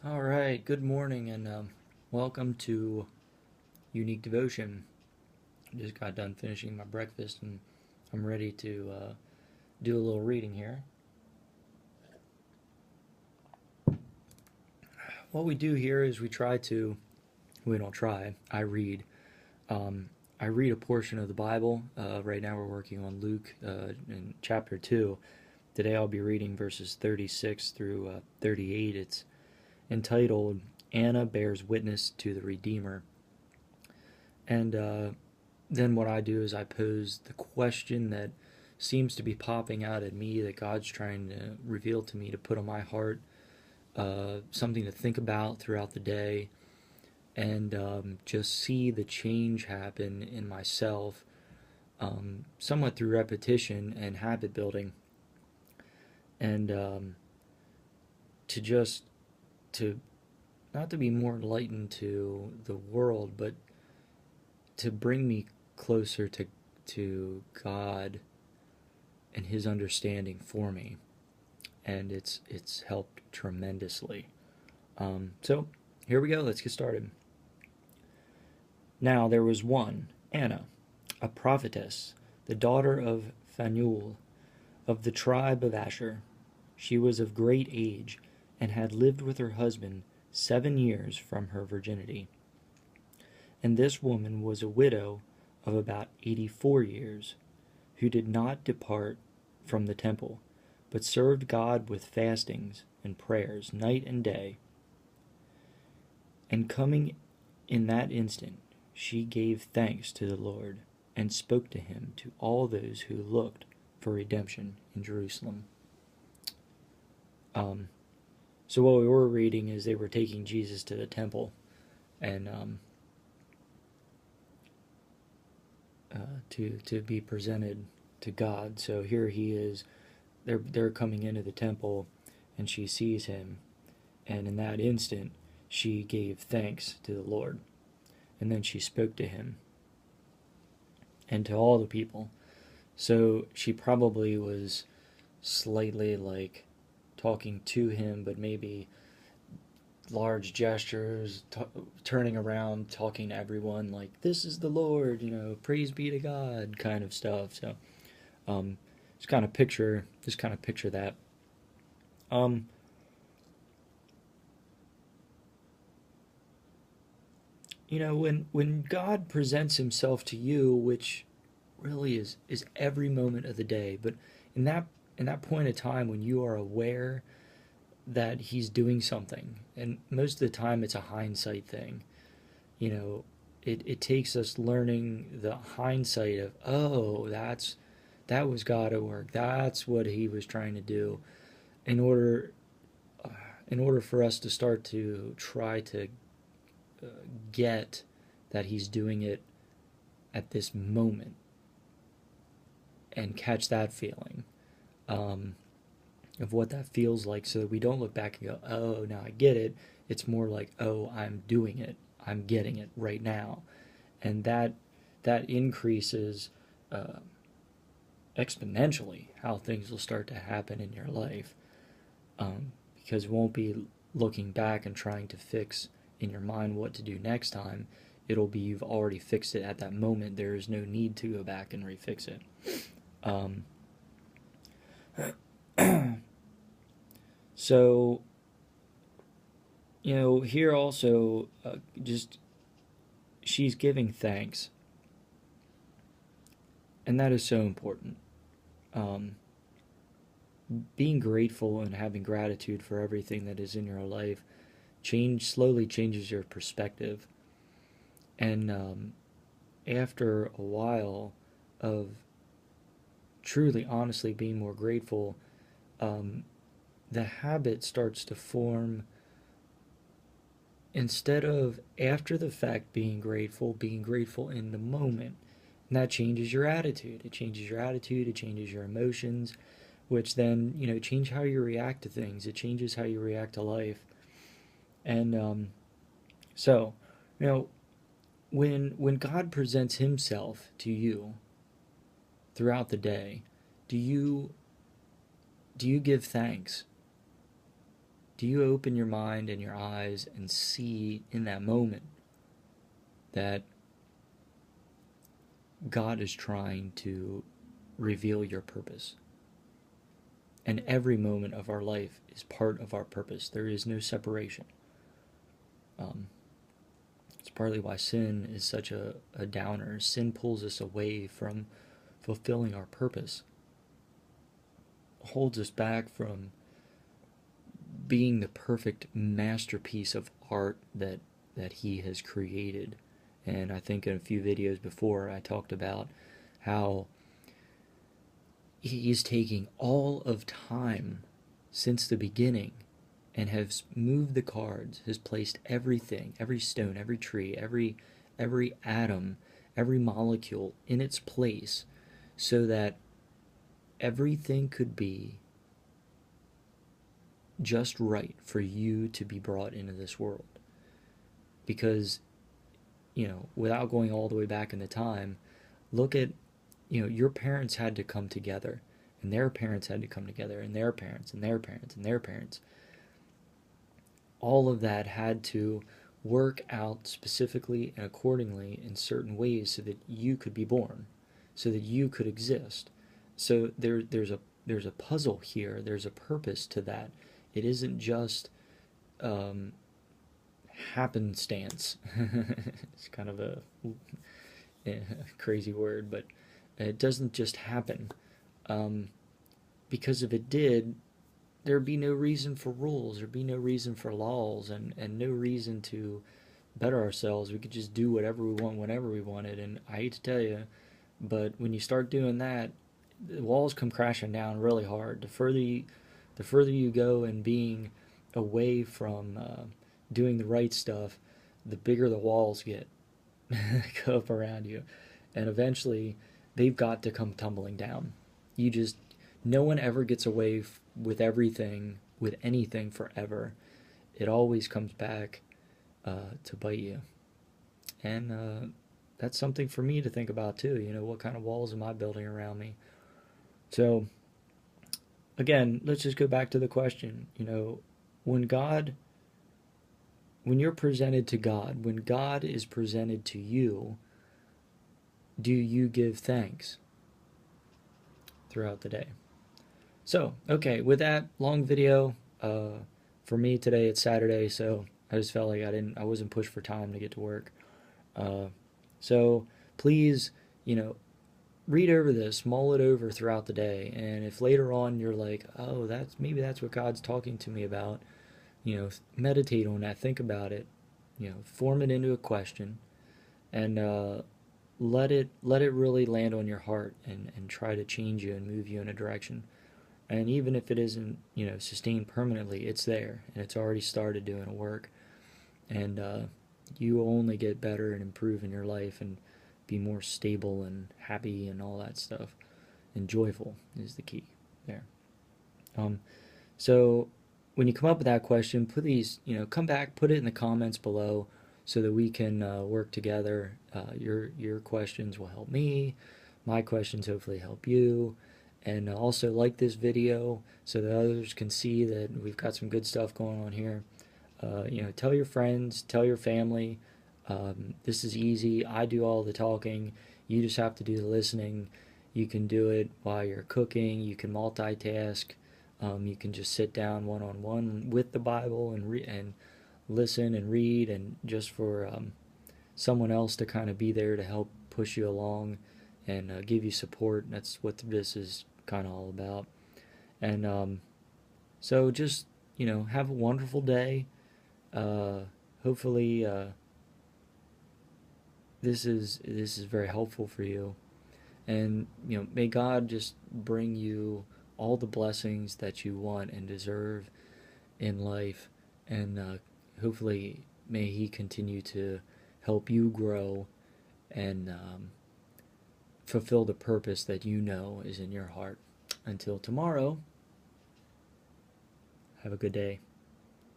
All right, good morning and welcome to Unique Devotion. I just got done finishing my breakfast and I'm ready to do a little reading here. What we do here is we don't try, I read. Um, I read a portion of the Bible. Right now we're working on Luke in chapter 2. Today I'll be reading verses 36 through 38. It's entitled Anna Bears Witness to the Redeemer. And then what I do is I pose the question that seems to be popping out at me that God's trying to reveal to me to put on my heart, something to think about throughout the day, and just see the change happen in myself, somewhat through repetition and habit building, and to just to not to be more enlightened to the world, but to bring me closer to God and His understanding for me, and it's helped tremendously. So here we go. Let's get started. Now there was one, Anna, a prophetess, the daughter of Phanuel, of the tribe of Asher. She was of great age, and had lived with her husband 7 years from her virginity. And this woman was a widow of about 84 years, who did not depart from the temple, but served God with fastings and prayers night and day. And coming in that instant, she gave thanks to the Lord, and spoke to him to all those who looked for redemption in Jerusalem. So what we were reading is they were taking Jesus to the temple, and to be presented to God. So here he is. They're coming into the temple, and she sees him, and in that instant she gave thanks to the Lord, and then she spoke to him and to all the people. So she probably was slightly like talking to him, but maybe large gestures, turning around, talking to everyone like, "This is the Lord," "Praise be to God," kind of stuff. So, um, just kind of picture that. Um, when God presents Himself to you, which really is every moment of the day, but in that in that point of time when you are aware that He's doing something, and most of the time it's a hindsight thing. It takes us learning the hindsight of, oh, that was God at work. That's what He was trying to do, in order uh, in order for us to start to try to uh, get that He's doing it at this moment and catch that feeling, um, of what that feels like, so that we don't look back and go, oh, now I get it. It's more like, oh, I'm doing it. I'm getting it right now. And that increases uh, exponentially how things will start to happen in your life, because you won't be looking back and trying to fix in your mind what to do next time. It'll be you've already fixed it at that moment. There is no need to go back and refix it. Um, so, here also, just she's giving thanks, and that is so important. Um, Being grateful and having gratitude for everything that is in your life slowly changes your perspective, and after a while of truly, honestly being more grateful, um, the habit starts to form. Instead of after the fact being grateful in the moment. And that changes your attitude. It changes your attitude, it changes your emotions, which then, change how you react to things. It changes how you react to life. And so, you know, when God presents Himself to you throughout the day, do you give thanks? Do you open your mind and your eyes and see in that moment that God is trying to reveal your purpose? And every moment of our life is part of our purpose. There is no separation. Um, it's partly why sin is such a downer. Sin pulls us away from fulfilling our purpose, holds us back from being the perfect masterpiece of art that he has created. And I think in a few videos before I talked about how he's taking all of time since the beginning and has moved the cards, has placed everything, every stone, every tree, every atom, every molecule in its place so that everything could be just right for you to be brought into this world. Because, without going all the way back in the time, look at, your parents had to come together, and their parents had to come together, and their parents, and their parents, and their parents. All of that had to work out specifically and accordingly in certain ways so that you could be born, so that you could exist. So there's a puzzle here. There's a purpose to that. It isn't just happenstance. It's kind of a crazy word, but it doesn't just happen. Because if it did, there'd be no reason for rules, there'd be no reason for laws, and no reason to better ourselves. We could just do whatever we want whenever we wanted. And I hate to tell you, but when you start doing that, the walls come crashing down really hard. The further you go in being away from doing the right stuff, the bigger the walls get go up around you, and eventually they've got to come tumbling down. No one ever gets away with everything, with anything forever. It always comes back to bite you, and that's something for me to think about too. What kind of walls am I building around me? So again, let's just go back to the question. When you're presented to God, when God is presented to you, do you give thanks throughout the day? So, okay, with that long video, for me today it's Saturday, so I just felt like I wasn't pushed for time to get to work. So please, read over this, mull it over throughout the day, and if later on you're like, oh, maybe that's what God's talking to me about, meditate on that, think about it, form it into a question, and let it really land on your heart and try to change you and move you in a direction. And even if it isn't, sustained permanently, it's there and it's already started doing a work. And you will only get better and improve in your life and be more stable and happy and all that stuff. And joyful is the key there. So when you come up with that question, put these, come back, put it in the comments below so that we can work together. Your questions will help me. My questions hopefully help you. And also like this video so that others can see that we've got some good stuff going on here. Tell your friends, tell your family. This is easy. I do all the talking. You just have to do the listening. You can do it while you're cooking. You can multitask. You can just sit down one-on-one with the Bible and listen and read, and just for someone else to kind of be there to help push you along and give you support. That's what this is kind of all about. And so just, have a wonderful day. Hopefully this is very helpful for you. And, may God just bring you all the blessings that you want and deserve in life. And hopefully may He continue to help you grow and fulfill the purpose that is in your heart. Until tomorrow, have a good day.